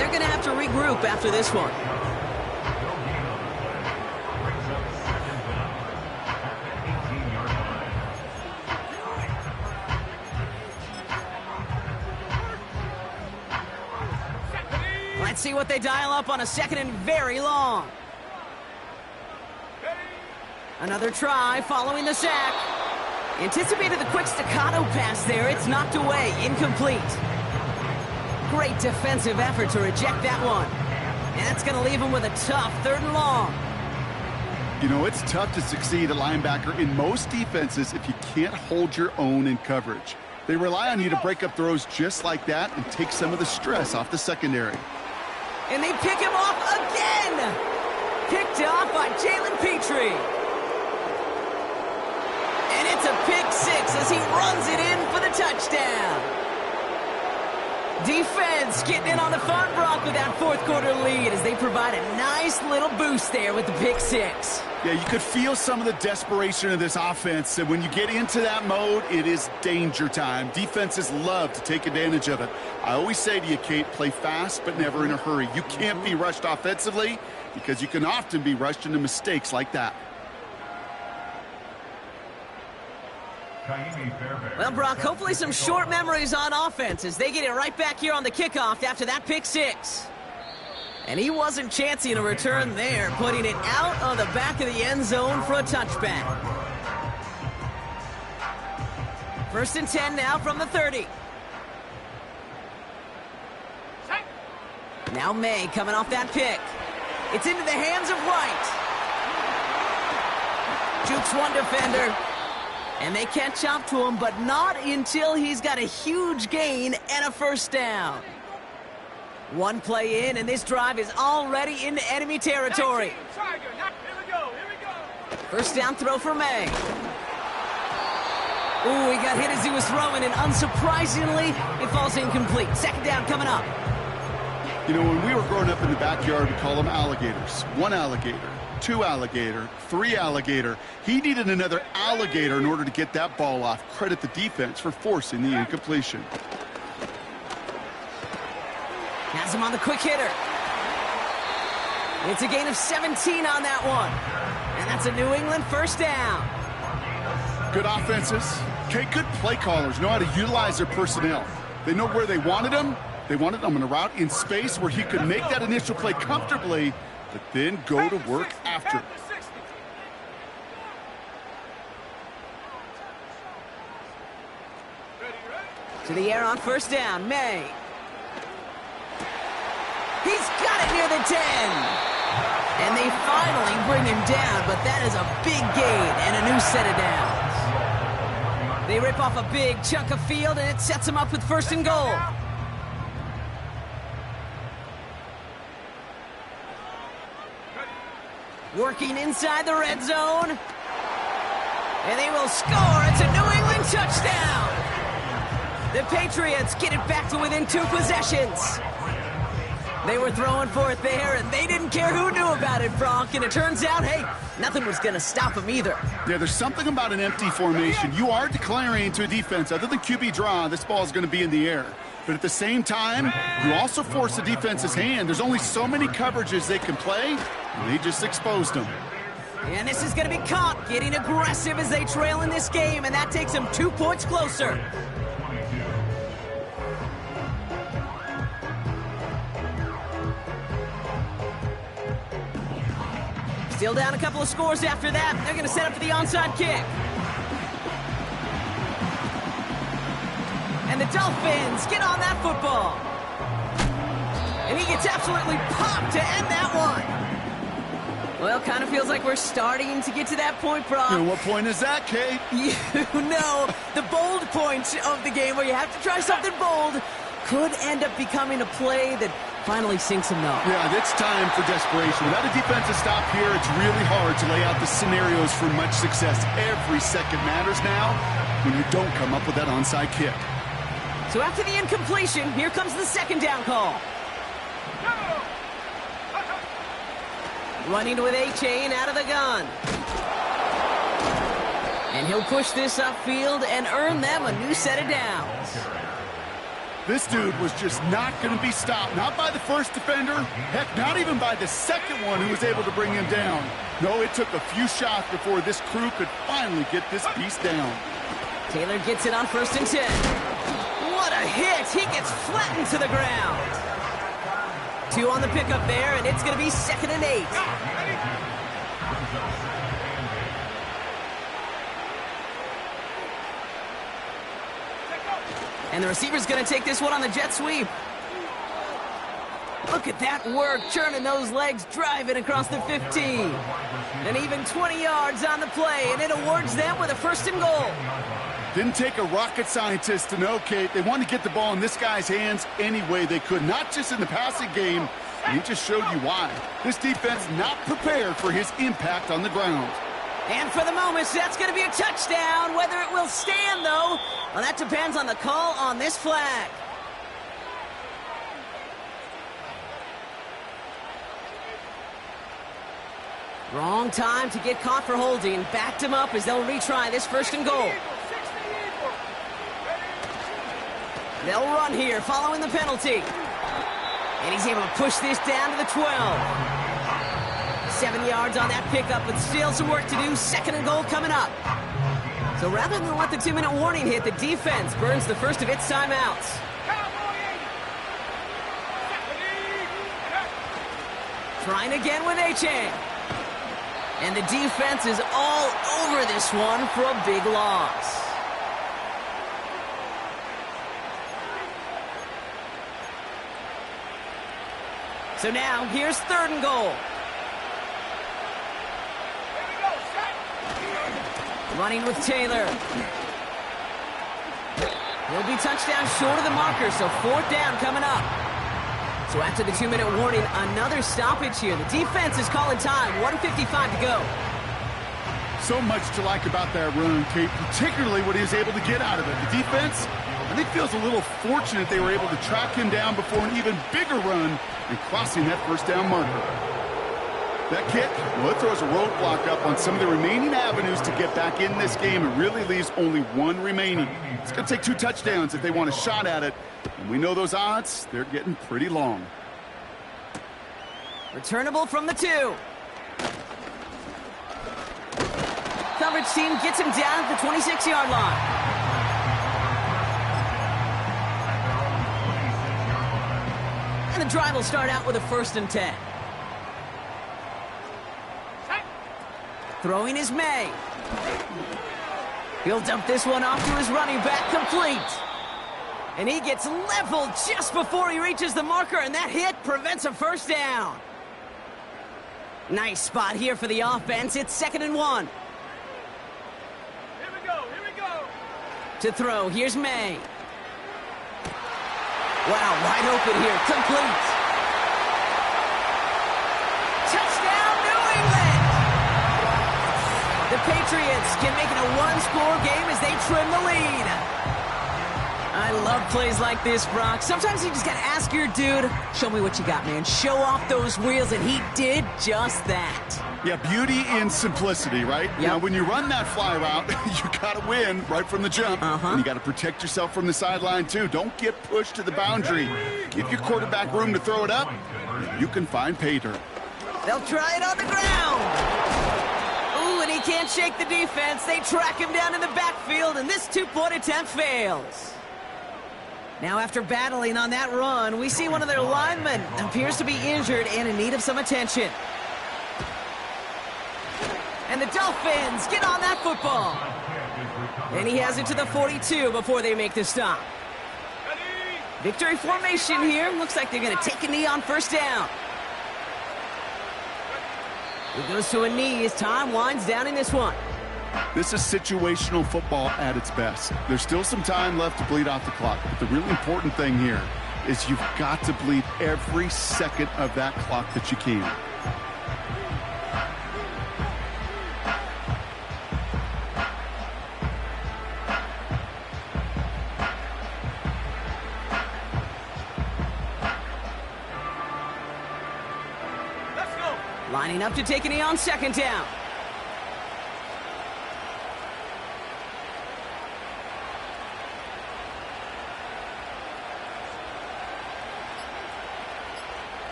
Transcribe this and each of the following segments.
they're going to have to regroup after this one. Let's see what they dial up on a second and very long. Another try following the sack. Anticipated the quick staccato pass there. It's knocked away, incomplete. Great defensive effort to reject that one. And that's going to leave him with a tough 3rd and long. You know, it's tough to succeed at linebacker in most defenses if you can't hold your own in coverage. They rely on you to break up throws just like that and take some of the stress off the secondary. And they pick him off again! Picked off by Jalen Petrie. And it's a pick 6 as he runs it in for the touchdown. Defense getting in on the fun, Brock, with that 4th quarter lead as they provide a nice little boost there with the pick 6. Yeah, you could feel some of the desperation of this offense, and when you get into that mode, it is danger time. Defenses love to take advantage of it. I always say to you, Kate, play fast but never in a hurry. You can't be rushed offensively because you can often be rushed into mistakes like that. Well, Brock, hopefully some short memories on offense as they get it right back here on the kickoff after that pick 6. And he wasn't chancing a return there, putting it out of the back of the end zone for a touchback. 1st and 10 now from the 30. Now May coming off that pick. It's into the hands of White. Jukes one defender. And they catch up to him, but not until he's got a huge gain and a 1st down. One play in, and this drive is already into enemy territory. 1st down throw for May. Ooh, he got hit as he was throwing, and unsurprisingly, it falls incomplete. 2nd down coming up. You know, when we were growing up in the backyard, we call them alligators. 1 alligator. 2 alligator, 3 alligator. He needed another alligator in order to get that ball off. Credit the defense for forcing the incompletion. Has him on the quick hitter. It's a gain of 17 on that one. And that's a New England 1st down. Good offenses. Okay, good play callers know how to utilize their personnel. They know where they wanted them. They wanted them in a route in space where he could make that initial play comfortably, but then go to work after. To the air on 1st down, May. He's got it near the 10. And they finally bring him down, but that is a big gain and a new set of downs. They rip off a big chunk of field, and it sets them up with 1st and goal. Working inside the red zone. And they will score. It's a New England touchdown. The Patriots get it back to within 2 possessions. They were throwing for it there, and they didn't care who knew about it, Bronk. And it turns out, hey, nothing was going to stop them either. Yeah, there's something about an empty formation. You are declaring to a defense, other than QB draw, this ball is going to be in the air. But at the same time, you also force the defense's hand. There's only so many coverages they can play, and they just exposed them. And this is going to be caught, getting aggressive as they trail in this game, and that takes them 2 points closer. Still down a couple of scores after that. They're going to set up for the onside kick. And the Dolphins get on that football. And he gets absolutely popped to end that one. Well, kind of feels like we're starting to get to that point, Brock. And what point is that, Kate? You know, the bold point of the game where you have to try something bold could end up becoming a play that finally sinks him though. Yeah, it's time for desperation. Without a defensive stop here, it's really hard to lay out the scenarios for much success. Every second matters now when you don't come up with that onside kick. So after the incompletion, here comes the 2nd down call. Running with A-Chain out of the gun. And he'll push this upfield and earn them a new set of downs. This dude was just not going to be stopped. Not by the first defender. Heck, not even by the second one who was able to bring him down. No, it took a few shots before this crew could finally get this beast down. Taylor gets it on 1st and 10. What a hit! He gets flattened to the ground. 2 on the pickup there, and it's going to be 2nd and 8. And the receiver's going to take this one on the jet sweep. Look at that work, churning those legs, driving across the 15. And even 20 yards on the play, and it awards them with a 1st and goal. Didn't take a rocket scientist to know, Kate. They wanted to get the ball in this guy's hands any way they could, not just in the passing game. And he just showed you why. This defense not prepared for his impact on the ground. And for the moment, that's going to be a touchdown. Whether it will stand, though, well, that depends on the call on this flag. Wrong time to get caught for holding. Backed him up as they'll retry this 1st and goal. They'll run here following the penalty. And he's able to push this down to the 12. 7 yards on that pickup, but still some work to do. 2nd and goal coming up. So rather than let the 2-minute warning hit, the defense burns the first of its timeouts. Trying again with A-Chain. And the defense is all over this one for a big loss. So now, here's 3rd and goal. Running with Taylor. He'll be touchdown short of the marker, so 4th down coming up. So after the 2-minute warning, another stoppage here. The defense is calling time. 1:55 to go. So much to like about that run, Kate, particularly what he was able to get out of it. The defense, I think, feels a little fortunate they were able to track him down before an even bigger run and crossing that 1st down marker. That kick, well, it throws a roadblock up on some of the remaining avenues to get back in this game and really leaves only 1 remaining. It's going to take 2 touchdowns if they want a shot at it. And we know those odds, they're getting pretty long. Returnable from the 2. Coverage team gets him down at the 26-yard line. And the drive will start out with a 1st and 10. Throwing is May. He'll dump this one off to his running back, complete. And he gets leveled just before he reaches the marker, and that hit prevents a 1st down. Nice spot here for the offense. It's 2nd and 1. Here we go. To throw, here's May. Wow, wide open here, complete. Touchdown, New England! The Patriots can make it a 1-score game as they trim the lead. I love plays like this, Brock. Sometimes you just got to ask your dude, show me what you got, man. Show off those wheels, and he did just that. Yeah, beauty in simplicity, right? Yep. Now, when you run that fly route, you got to win right from the jump. And you got to protect yourself from the sideline, too. Don't get pushed to the boundary. Give your quarterback room to throw it up. You can find pay dirt. They'll try it on the ground. Ooh, and he can't shake the defense. They track him down in the backfield, and this 2-point attempt fails. Now, after battling on that run, we see one of their linemen appears to be injured and in need of some attention. And the Dolphins get on that football. And he has it to the 42 before they make the stop. Victory formation here. Looks like they're going to take a knee on 1st down. He goes to a knee as time winds down in this one. This is situational football at its best. There's still some time left to bleed off the clock. But the really important thing here is you've got to bleed every second of that clock that you can. Lining up to take a knee on 2nd down.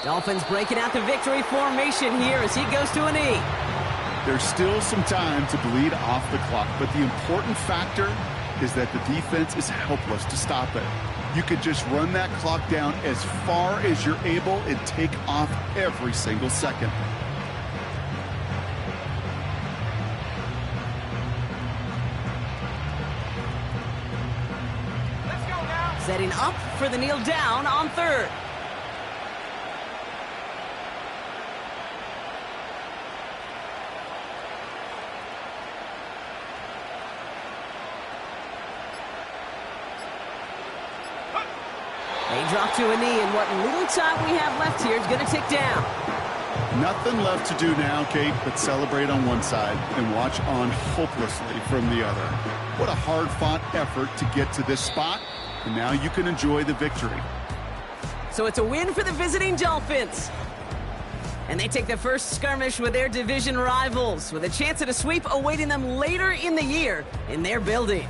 Dolphins breaking out the victory formation here as he goes to a knee. There's still some time to bleed off the clock, but the important factor is that the defense is helpless to stop it. You could just run that clock down as far as you're able and take off every single second. Let's go now. Setting up for the kneel down on third. They drop to a knee, and what little time we have left here is going to tick down. Nothing left to do now, Kate, but celebrate on one side and watch on hopelessly from the other. What a hard-fought effort to get to this spot, and now you can enjoy the victory. So it's a win for the visiting Dolphins. And they take the first skirmish with their division rivals, with a chance at a sweep awaiting them later in the year in their building.